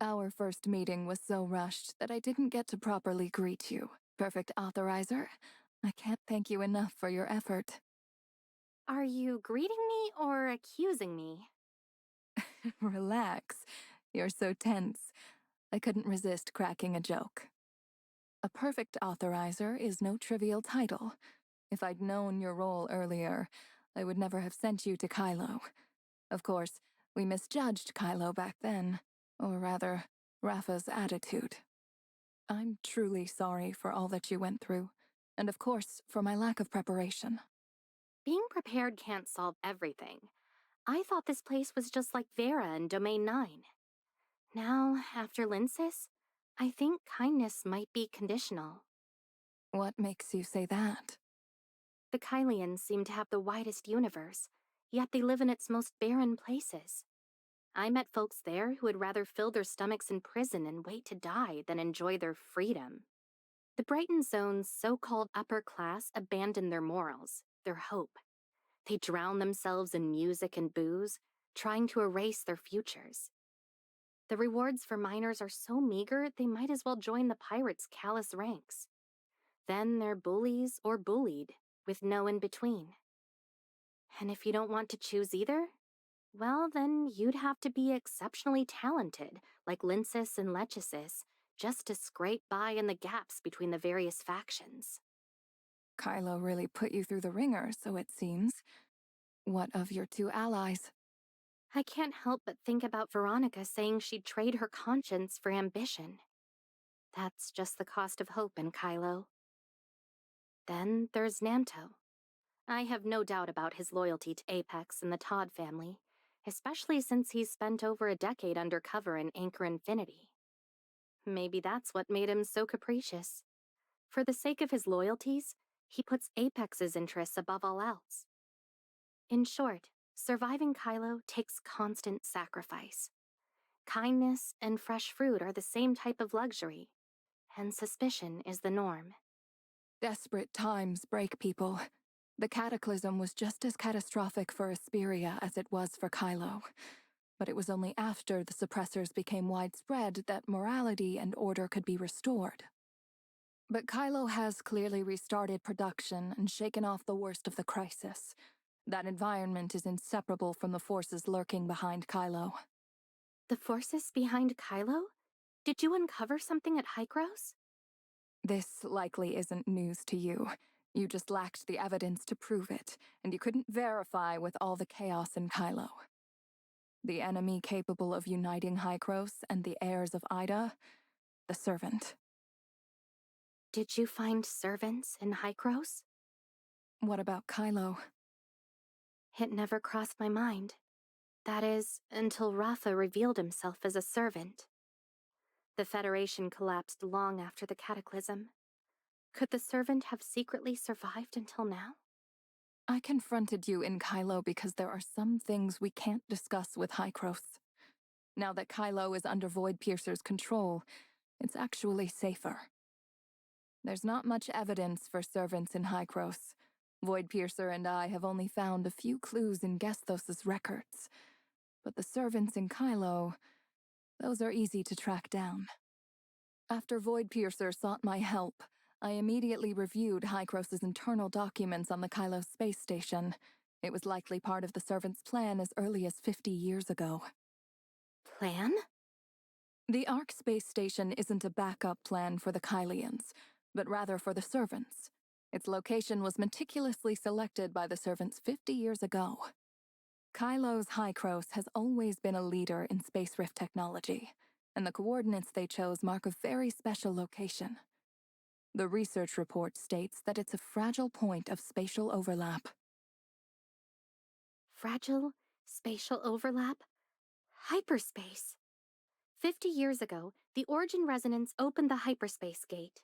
Our first meeting was so rushed that I didn't get to properly greet you. Perfect authorizer. I can't thank you enough for your effort. Are you greeting me or accusing me? Relax. You're so tense. I couldn't resist cracking a joke. A perfect authorizer is no trivial title. If I'd known your role earlier, I would never have sent you to Kylo. Of course, we misjudged Kylo back then. Or rather, Rafa's attitude. I'm truly sorry for all that you went through, and of course, for my lack of preparation. Being prepared can't solve everything. I thought this place was just like Vera in Domain 9. Now, after Lynsis, I think kindness might be conditional. What makes you say that? The Kylians seem to have the widest universe, yet they live in its most barren places. I met folks there who would rather fill their stomachs in prison and wait to die than enjoy their freedom. The Brighton Zone's so-called upper class abandon their morals, their hope. They drown themselves in music and booze, trying to erase their futures. The rewards for minors are so meager they might as well join the pirates' callous ranks. Then they're bullies or bullied, with no in-between. And if you don't want to choose either, well, then you'd have to be exceptionally talented, like Lynsis and Lechesis, just to scrape by in the gaps between the various factions. Kylo really put you through the ringer, so it seems. What of your two allies? I can't help but think about Veronica saying she'd trade her conscience for ambition. That's just the cost of hope in Kylo. Then there's Nanto. I have no doubt about his loyalty to Apex and the Todd family, especially since he's spent over a decade undercover in Anchor Infinity. Maybe that's what made him so capricious. For the sake of his loyalties, he puts Apex's interests above all else. In short, surviving Kylo takes constant sacrifice. Kindness and fresh fruit are the same type of luxury, and suspicion is the norm. Desperate times break people. The cataclysm was just as catastrophic for Asperia as it was for Kylo. But it was only after the suppressors became widespread that morality and order could be restored. But Kylo has clearly restarted production and shaken off the worst of the crisis. That environment is inseparable from the forces lurking behind Kylo. The forces behind Kylo? Did you uncover something at Hykros? This likely isn't news to you. You just lacked the evidence to prove it, and you couldn't verify with all the chaos in Kylo. The enemy capable of uniting Hykros and the heirs of Ida, the Servant. Did you find servants in Hykros? What about Kylo? It never crossed my mind. That is, until Rafa revealed himself as a servant. The Federation collapsed long after the Cataclysm. Could the servant have secretly survived until now? I confronted you in Kylo because there are some things we can't discuss with Hykros. Now that Kylo is under Void Piercer's control, it's actually safer. There's not much evidence for servants in Hykros. Void Piercer and I have only found a few clues in Gesthos' records. But the servants in Kylo, those are easy to track down. After Void Piercer sought my help, I immediately reviewed Hykros' internal documents on the Kylo space station. It was likely part of the servants' plan as early as 50 years ago. Plan? The Ark space station isn't a backup plan for the Kylians, but rather for the servants. Its location was meticulously selected by the servants 50 years ago. Kylo's Hykros has always been a leader in space rift technology, and the coordinates they chose mark a very special location. The research report states that it's a fragile point of spatial overlap. Fragile? Spatial overlap? Hyperspace. 50 years ago, the Origin Resonance opened the hyperspace gate.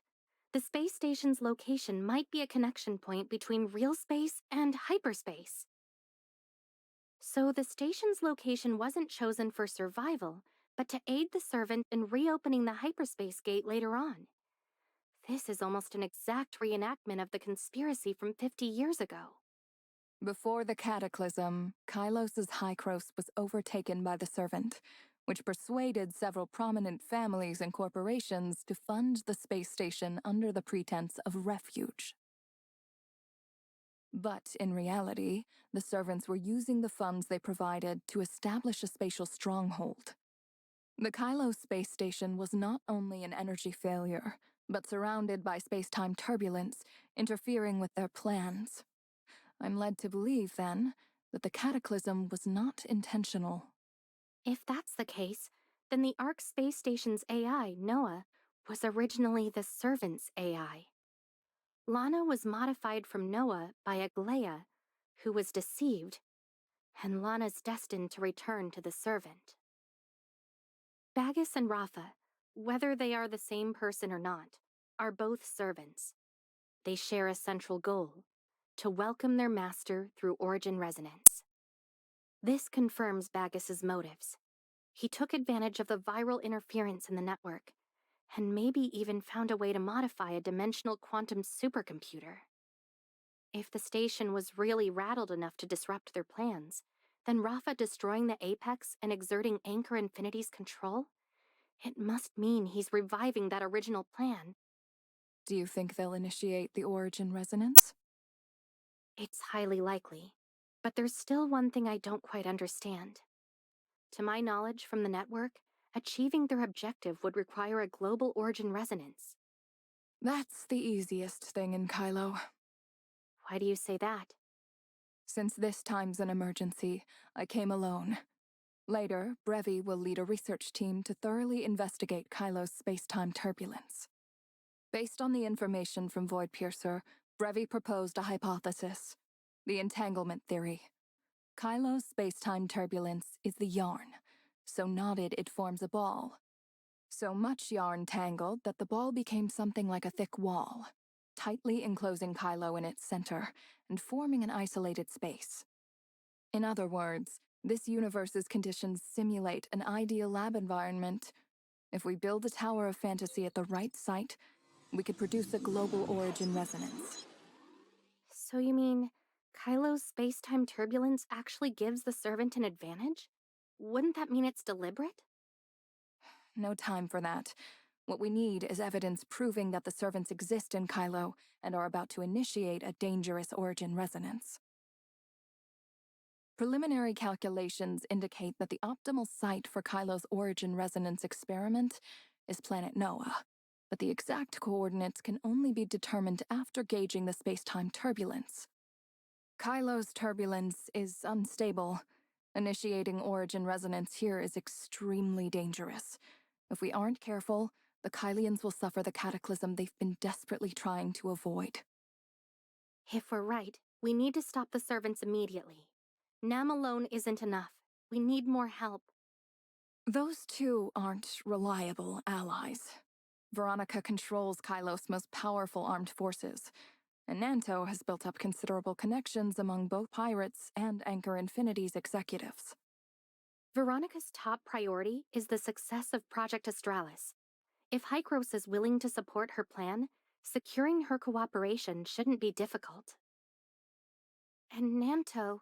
The space station's location might be a connection point between real space and hyperspace. So the station's location wasn't chosen for survival, but to aid the servant in reopening the hyperspace gate later on. This is almost an exact reenactment of the conspiracy from 50 years ago. Before the Cataclysm, Kylos' Hykros was overtaken by the Servant, which persuaded several prominent families and corporations to fund the space station under the pretense of refuge. But in reality, the servants were using the funds they provided to establish a spatial stronghold. The Kylo space station was not only an energy failure, but surrounded by space-time turbulence, interfering with their plans. I'm led to believe, then, that the cataclysm was not intentional. If that's the case, then the Ark space station's AI, Noah, was originally the servant's AI. Lana was modified from Noah by Agia, who was deceived, and Lana's destined to return to the servant. Bagus and Rafa, whether they are the same person or not, are both servants. They share a central goal: to welcome their master through origin resonance. This confirms Bagus's motives. He took advantage of the viral interference in the network, and maybe even found a way to modify a dimensional quantum supercomputer. If the station was really rattled enough to disrupt their plans, then Rafa destroying the Apex and exerting Anchor Infinity's control? It must mean he's reviving that original plan. Do you think they'll initiate the origin resonance? It's highly likely, but there's still one thing I don't quite understand. To my knowledge from the network, achieving their objective would require a global origin resonance. That's the easiest thing in Kylo. Why do you say that? Since this time's an emergency, I came alone. Later, Brevi will lead a research team to thoroughly investigate Kylo's space-time turbulence. Based on the information from Void Piercer, Brevi proposed a hypothesis: the entanglement theory. Kylo's space-time turbulence is the yarn. So knotted it forms a ball. So much yarn tangled that the ball became something like a thick wall, tightly enclosing Kylo in its center and forming an isolated space. In other words, this universe's conditions simulate an ideal lab environment. If we build a tower of fantasy at the right site, we could produce a global origin resonance. So you mean Kylo's space-time turbulence actually gives the servant an advantage? Wouldn't that mean it's deliberate? No time for that. What we need is evidence proving that the servants exist in Kylo and are about to initiate a dangerous origin resonance. Preliminary calculations indicate that the optimal site for Kylo's origin resonance experiment is planet Noah, but the exact coordinates can only be determined after gauging the space-time turbulence. Kylo's turbulence is unstable. Initiating origin resonance here is extremely dangerous. If we aren't careful, the Kylians will suffer the cataclysm they've been desperately trying to avoid. If we're right, we need to stop the servants immediately. Nam alone isn't enough. We need more help. Those two aren't reliable allies. Veronica controls Kylo's most powerful armed forces, and Nanto has built up considerable connections among both pirates and Anchor Infinity's executives. Veronica's top priority is the success of Project Astralis. If Hykros is willing to support her plan, securing her cooperation shouldn't be difficult. And Nanto...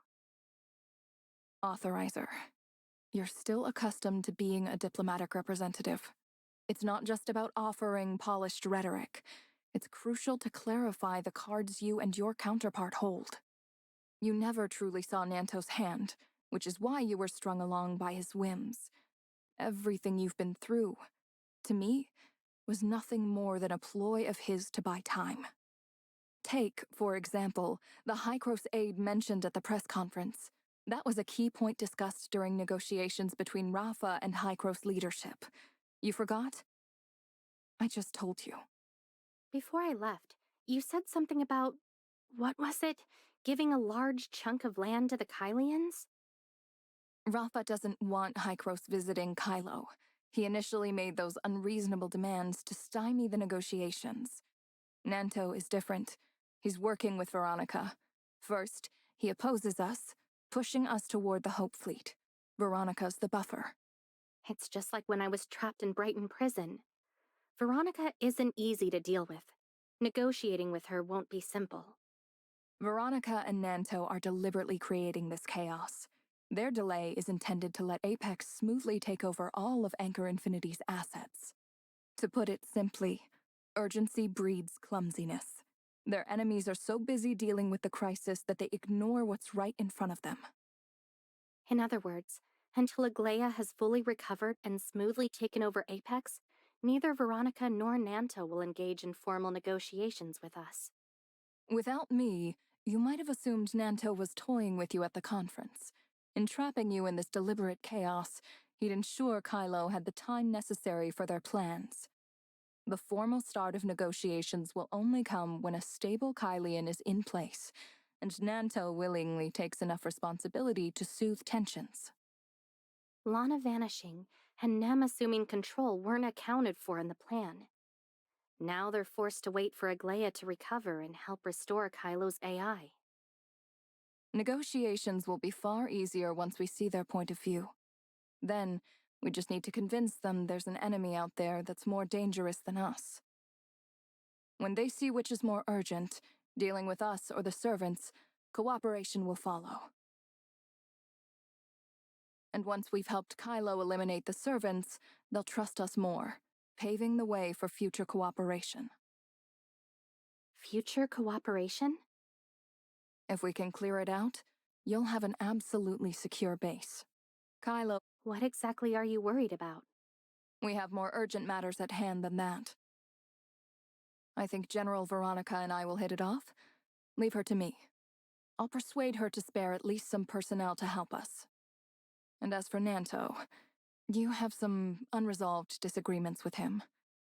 Authorizer, you're still accustomed to being a diplomatic representative. It's not just about offering polished rhetoric. It's crucial to clarify the cards you and your counterpart hold. You never truly saw Nanto's hand, which is why you were strung along by his whims. Everything you've been through, to me, was nothing more than a ploy of his to buy time. Take, for example, the Hykros aid mentioned at the press conference. That was a key point discussed during negotiations between Rafa and Hykros leadership. You forgot? I just told you. Before I left, you said something about... what was it? Giving a large chunk of land to the Kylians? Rafa doesn't want Hykros visiting Kylo. He initially made those unreasonable demands to stymie the negotiations. Nanto is different. He's working with Veronica. First, he opposes us, pushing us toward the Hope Fleet. Veronica's the buffer. It's just like when I was trapped in Brighton prison. Veronica isn't easy to deal with. Negotiating with her won't be simple. Veronica and Nanto are deliberately creating this chaos. Their delay is intended to let Apex smoothly take over all of Anchor Infinity's assets. To put it simply, urgency breeds clumsiness. Their enemies are so busy dealing with the crisis that they ignore what's right in front of them. In other words, until Agia has fully recovered and smoothly taken over Apex, neither Veronica nor Nanto will engage in formal negotiations with us. Without me, you might have assumed Nanto was toying with you at the conference. Entrapping you in this deliberate chaos, he'd ensure Kylo had the time necessary for their plans. The formal start of negotiations will only come when a stable Kylian is in place, and Nanto willingly takes enough responsibility to soothe tensions. Lana vanishing and Nem assuming control weren't accounted for in the plan. Now they're forced to wait for Agia to recover and help restore Kylo's AI. Negotiations will be far easier once we see their point of view. Then, we just need to convince them there's an enemy out there that's more dangerous than us. When they see which is more urgent, dealing with us or the servants, cooperation will follow. And once we've helped Kylo eliminate the servants, they'll trust us more, paving the way for future cooperation. Future cooperation? If we can clear it out, you'll have an absolutely secure base. Kylo, What exactly are you worried about? we have more urgent matters at hand than that. I think General Veronica and I will hit it off. Leave her to me. I'll persuade her to spare at least some personnel to help us. And as for Nanto, you have some unresolved disagreements with him,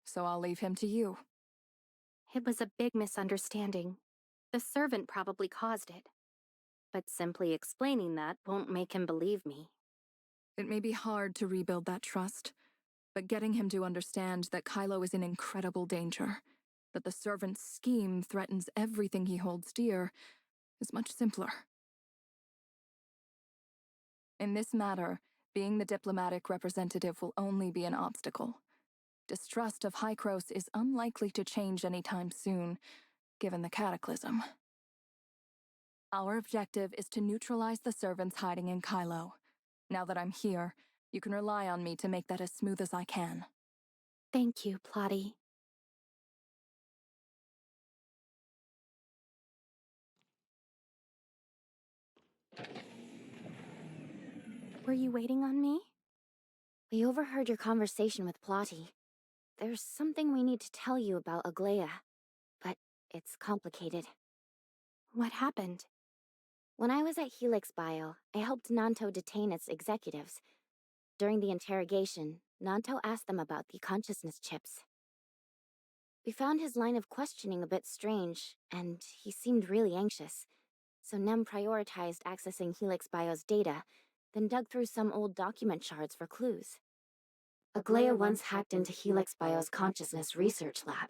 so I'll leave him to you. It was a big misunderstanding. The servant probably caused it. But simply explaining that won't make him believe me. It may be hard to rebuild that trust, but getting him to understand that Kylo is in incredible danger, that the servant's scheme threatens everything he holds dear, is much simpler. In this matter, being the diplomatic representative will only be an obstacle. Distrust of Hykros is unlikely to change anytime soon, given the cataclysm. Our objective is to neutralize the servants hiding in Kylo. Now that I'm here, you can rely on me to make that as smooth as I can. Thank you, Plotty. Were you waiting on me? We overheard your conversation with Plotty. There's something we need to tell you about Agia, but it's complicated. What happened? When I was at Helix Bio, I helped Nanto detain its executives. During the interrogation, Nanto asked them about the consciousness chips. We found his line of questioning a bit strange, and he seemed really anxious. So Nem prioritized accessing Helix Bio's data, then dug through some old document shards for clues. Agia once hacked into Helix Bio's consciousness research lab,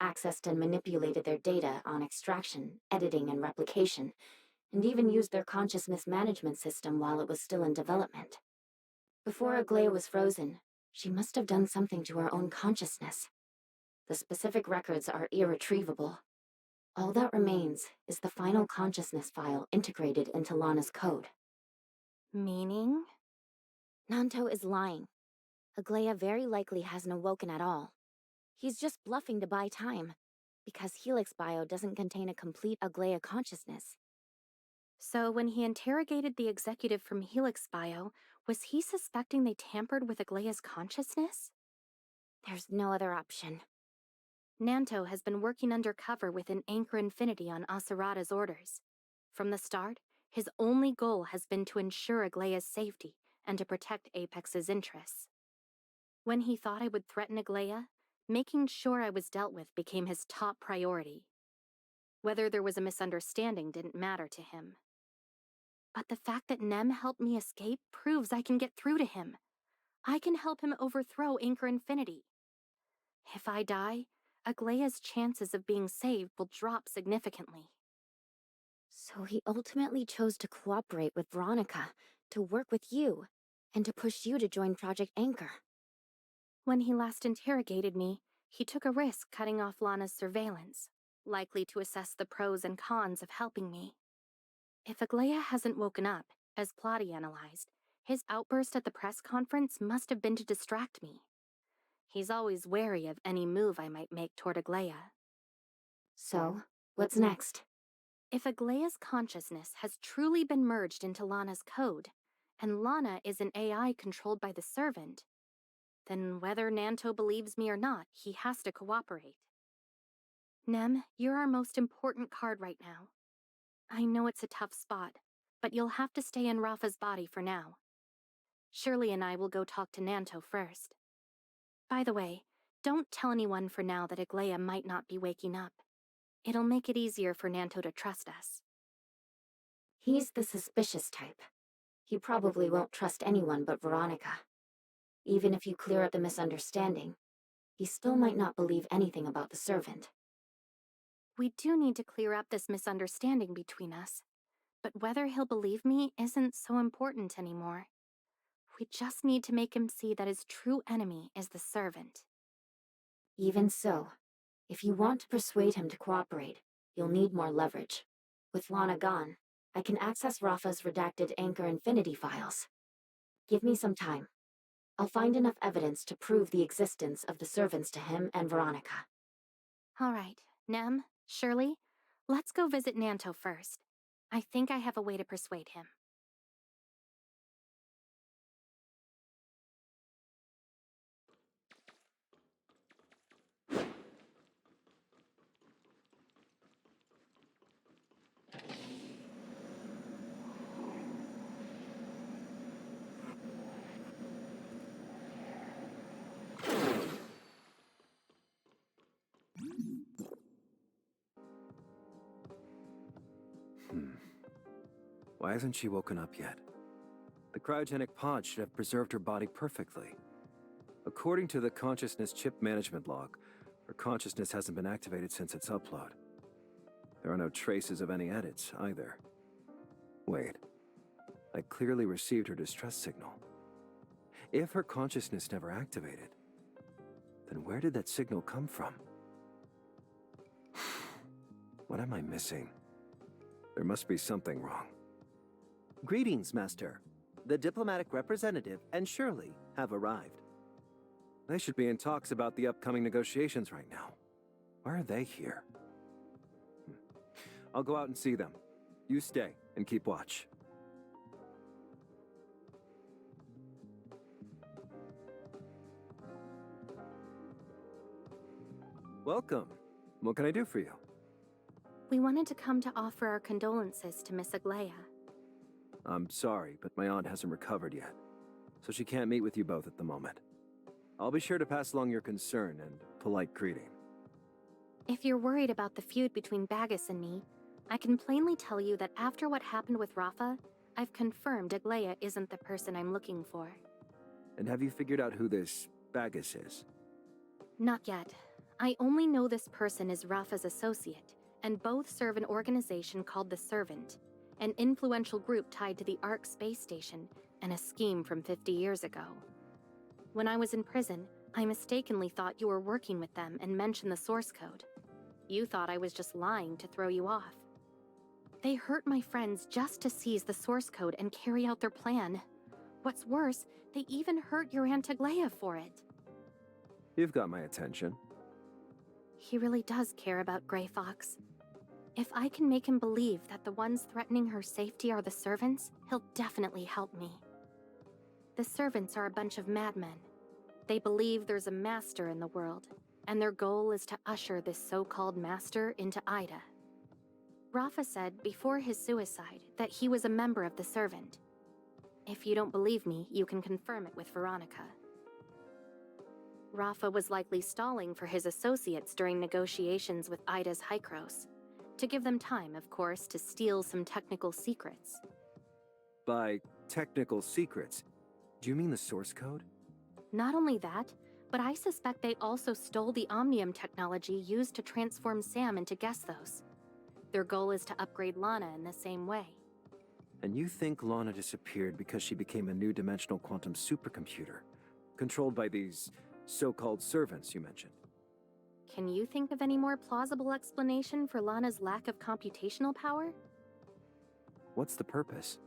accessed and manipulated their data on extraction, editing, and replication, and even used their consciousness management system while it was still in development. Before Agia was frozen, she must have done something to her own consciousness. The specific records are irretrievable. All that remains is the final consciousness file integrated into Lana's code. Meaning? Nanto is lying. Agia very likely hasn't awoken at all. He's just bluffing to buy time, because Helix Bio doesn't contain a complete Agia consciousness. So when he interrogated the executive from Helix Bio, was he suspecting they tampered with Aglia's consciousness? There's no other option. Nanto has been working undercover within Anchor Infinity on Asurada's orders. From the start, his only goal has been to ensure Aglia's safety and to protect Apex's interests. When he thought I would threaten Aglia, making sure I was dealt with became his top priority. Whether there was a misunderstanding didn't matter to him. But the fact that Nem helped me escape proves I can get through to him. I can help him overthrow Anchor Infinity. If I die, Aglia's chances of being saved will drop significantly. So he ultimately chose to cooperate with Veronica, to work with you, and to push you to join Project Anchor. When he last interrogated me, he took a risk cutting off Lana's surveillance, likely to assess the pros and cons of helping me. If Aglia hasn't woken up, As Plotty analyzed, his outburst at the press conference must have been to distract me. He's always wary of any move I might make toward Agia. So, what's next? If Aglia's consciousness has truly been merged into Lana's code, and Lana is an AI controlled by the servant, then whether Nanto believes me or not, he has to cooperate. Nem, you're our most important card right now. I know it's a tough spot, but you'll have to stay in Rafa's body for now. Shirley and I will go talk to Nanto first. By the way, don't tell anyone for now that Aglaia might not be waking up. It'll make it easier for Nanto to trust us. He's the suspicious type. He probably won't trust anyone but Veronica. Even if you clear up the misunderstanding, he still might not believe anything about the servant. We do need to clear up this misunderstanding between us, but whether he'll believe me isn't so important anymore. We just need to make him see that his true enemy is the servant. Even so, if you want to persuade him to cooperate, you'll need more leverage. With Lana gone, I can access Rafa's redacted Anchor Infinity files. Give me some time. I'll find enough evidence to prove the existence of the servants to him and Veronica. All right, Nem, Shirley, let's go visit Nanto first. I think I have a way to persuade him. Why hasn't she woken up yet? The cryogenic pod should have preserved her body perfectly. According to the consciousness chip management log, her consciousness hasn't been activated since its upload. There are no traces of any edits, either. Wait. I clearly received her distress signal. If her consciousness never activated, then where did that signal come from? What am I missing? There must be something wrong. Greetings, Master. The diplomatic representative and Shirley have arrived. They should be in talks about the upcoming negotiations right now. Why are they here? I'll go out and see them. You stay and keep watch. Welcome. What can I do for you? We wanted to come to offer our condolences to Miss Aglaia. I'm sorry, but my aunt hasn't recovered yet, so she can't meet with you both at the moment. I'll be sure to pass along your concern and polite greeting. If you're worried about the feud between Bagus and me, I can plainly tell you that after what happened with Rafa, I've confirmed Aglaia isn't the person I'm looking for. And have you figured out who this Bagus is? Not yet. I only know this person is Rafa's associate, and both serve an organization called the Servant, an influential group tied to the Ark space station and a scheme from 50 years ago. When I was in prison, I mistakenly thought you were working with them and mentioned the source code. You thought I was just lying to throw you off. They hurt my friends just to seize the source code and carry out their plan. What's worse, they even hurt your Aunt Aglaia for it. You've got my attention. He really does care about Grey Fox. If I can make him believe that the ones threatening her safety are the servants, he'll definitely help me. The servants are a bunch of madmen. They believe there's a master in the world, and their goal is to usher this so-called master into Ida. Rafa said before his suicide that he was a member of the Servant. If you don't believe me, you can confirm it with Veronica. Rafa was likely stalling for his associates during negotiations with Ida's Hykros, to give them time, of course, to steal some technical secrets. By technical secrets, do you mean the source code? Not only that, but I suspect they also stole the Omnium technology used to transform Sam into Gesthos. Their goal is to upgrade Lana in the same way. And you think Lana disappeared because she became a new dimensional quantum supercomputer, controlled by these so-called servants you mentioned? Can you think of any more plausible explanation for Lana's lack of computational power? What's the purpose?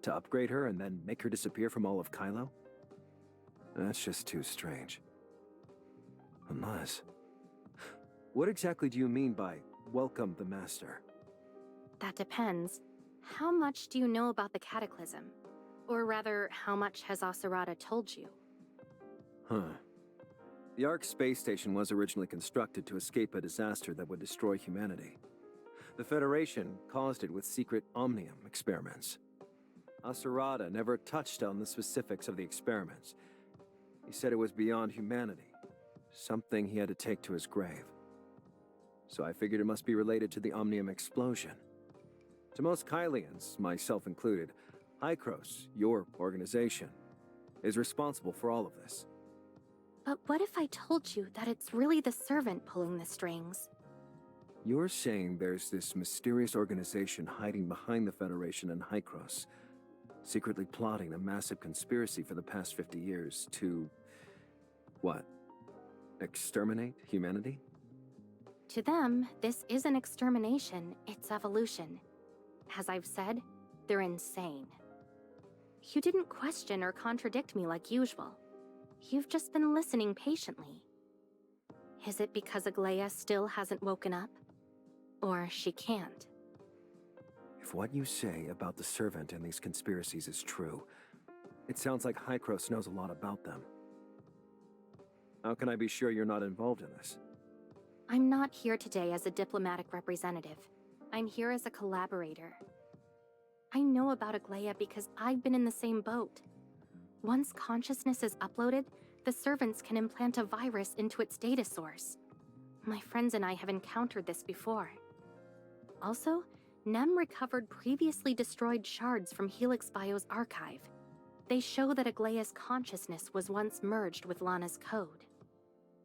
To upgrade her and then make her disappear from all of Kylo? That's just too strange. Unless... What exactly do you mean by welcome the Master? That depends. How much do you know about the Cataclysm? Or rather, how much has Aserada told you? Huh. The Ark space station was originally constructed to escape a disaster that would destroy humanity. The Federation caused it with secret Omnium experiments. Aserada never touched on the specifics of the experiments. He said it was beyond humanity, something he had to take to his grave. So I figured it must be related to the Omnium explosion. To most Kylians, myself included, Hykros, your organization, is responsible for all of this. But what if I told you that it's really the servant pulling the strings? You're saying there's this mysterious organization hiding behind the Federation and Hykros, secretly plotting a massive conspiracy for the past 50 years to... what? Exterminate humanity? To them, this isn't extermination, it's evolution. As I've said, they're insane. You didn't question or contradict me like usual. You've just been listening patiently. Is it because Agia still hasn't woken up? Or she can't? If what you say about the servant and these conspiracies is true, it sounds like Hykros knows a lot about them. How can I be sure you're not involved in this? I'm not here today as a diplomatic representative. I'm here as a collaborator. I know about Agia because I've been in the same boat. Once consciousness is uploaded, the servants can implant a virus into its data source. My friends and I have encountered this before. Also, Nem recovered previously destroyed shards from Helix Bio's archive. They show that Agia's consciousness was once merged with Lana's code.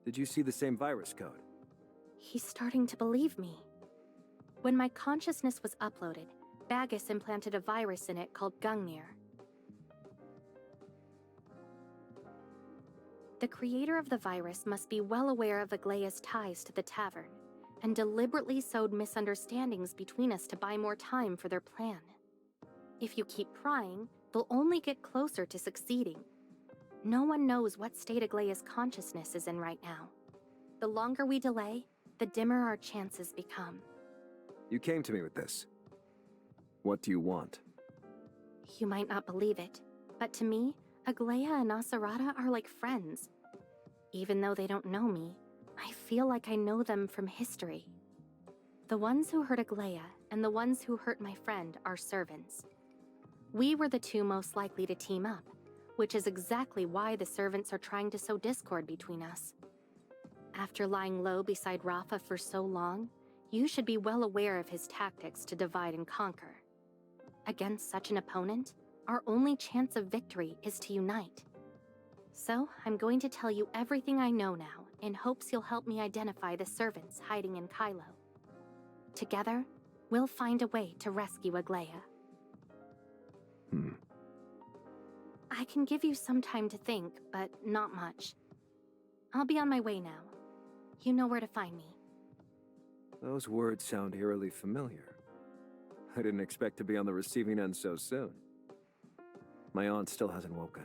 Did you see the same virus code? He's starting to believe me. When my consciousness was uploaded, Bagus implanted a virus in it called Gungnir. The creator of the virus must be well aware of Agia's ties to the tavern, and deliberately sowed misunderstandings between us to buy more time for their plan. If you keep prying, they'll only get closer to succeeding. No one knows what state Agia's consciousness is in right now. The longer we delay, the dimmer our chances become. You came to me with this. What do you want? You might not believe it, but to me, Agia and Aserada are like friends. Even though they don't know me, I feel like I know them from history. The ones who hurt Agia and the ones who hurt my friend are servants. We were the two most likely to team up, which is exactly why the servants are trying to sow discord between us. After lying low beside Rafa for so long, you should be well aware of his tactics to divide and conquer. Against such an opponent, our only chance of victory is to unite. So, I'm going to tell you everything I know now, in hopes you'll help me identify the servants hiding in Kylo. Together, we'll find a way to rescue Agia. I can give you some time to think, but not much. I'll be on my way now. You know where to find me. Those words sound eerily familiar. I didn't expect to be on the receiving end so soon. My aunt still hasn't woken.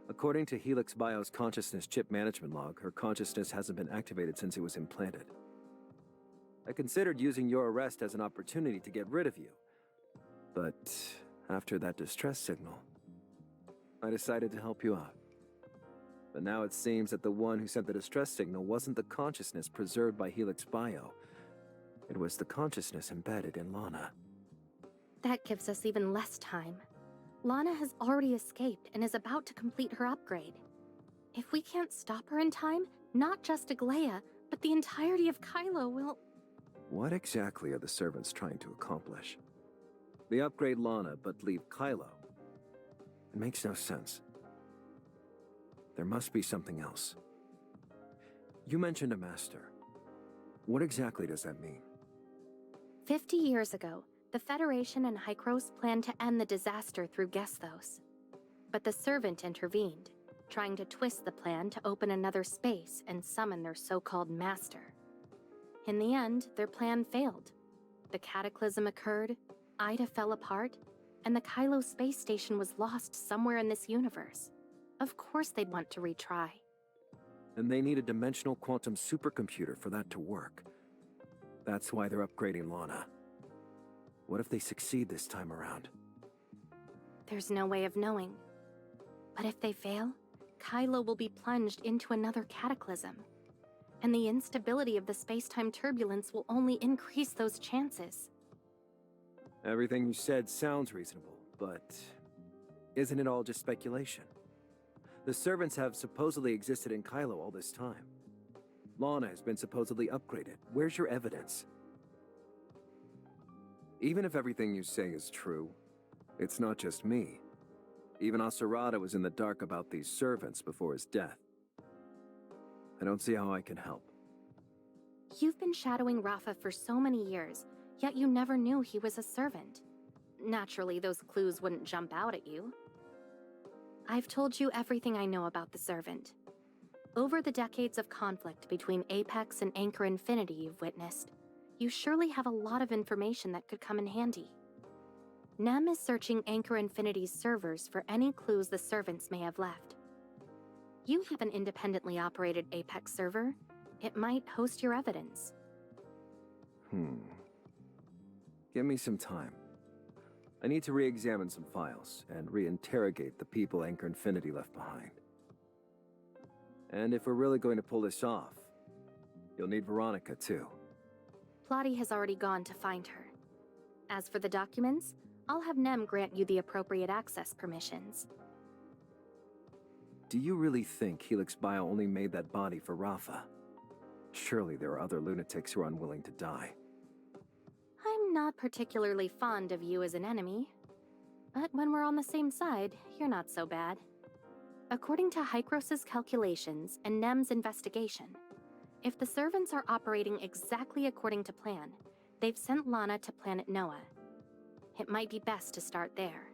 According to Helix Bio's consciousness chip management log, her consciousness hasn't been activated since it was implanted. I considered using your arrest as an opportunity to get rid of you. But after that distress signal, I decided to help you out. But now it seems that the one who sent the distress signal wasn't the consciousness preserved by Helix Bio. It was the consciousness embedded in Lana. That gives us even less time. Lana has already escaped and is about to complete her upgrade. If we can't stop her in time, not just Agia, but the entirety of Kylo will... What exactly are the servants trying to accomplish? They upgrade Lana, but leave Kylo. It makes no sense. There must be something else. You mentioned a master. What exactly does that mean? 50 years ago, the Federation and Hykros planned to end the disaster through Gesthos. But the servant intervened, trying to twist the plan to open another space and summon their so-called master. In the end, their plan failed. The cataclysm occurred, Ida fell apart, and the Kylo space station was lost somewhere in this universe. Of course they'd want to retry. And they need a dimensional quantum supercomputer for that to work. That's why they're upgrading Lana. What if they succeed this time around? There's no way of knowing. But if they fail, Kylo will be plunged into another cataclysm. And the instability of the space-time turbulence will only increase those chances. Everything you said sounds reasonable, but isn't it all just speculation? The servants have supposedly existed in Kylo all this time. Lana has been supposedly upgraded. Where's your evidence? Even if everything you say is true, it's not just me. Even Aserada was in the dark about these servants before his death. I don't see how I can help. You've been shadowing Rafa for so many years, yet you never knew he was a servant. Naturally, those clues wouldn't jump out at you. I've told you everything I know about the servant. Over the decades of conflict between Apex and Anchor Infinity you've witnessed, you surely have a lot of information that could come in handy. Nem is searching Anchor Infinity's servers for any clues the servants may have left. You have an independently operated Apex server. It might host your evidence. Give me some time. I need to re-examine some files and re-interrogate the people Anchor Infinity left behind. And if we're really going to pull this off, you'll need Veronica too. Plotty has already gone to find her. As for the documents, I'll have Nem grant you the appropriate access permissions. Do you really think Helix Bio only made that body for Rafa? Surely there are other lunatics who are unwilling to die. I'm not particularly fond of you as an enemy, but when we're on the same side, you're not so bad. According to Hykros' calculations and Nem's investigation, if the servants are operating exactly according to plan, they've sent Lana to planet Noah. It might be best to start there.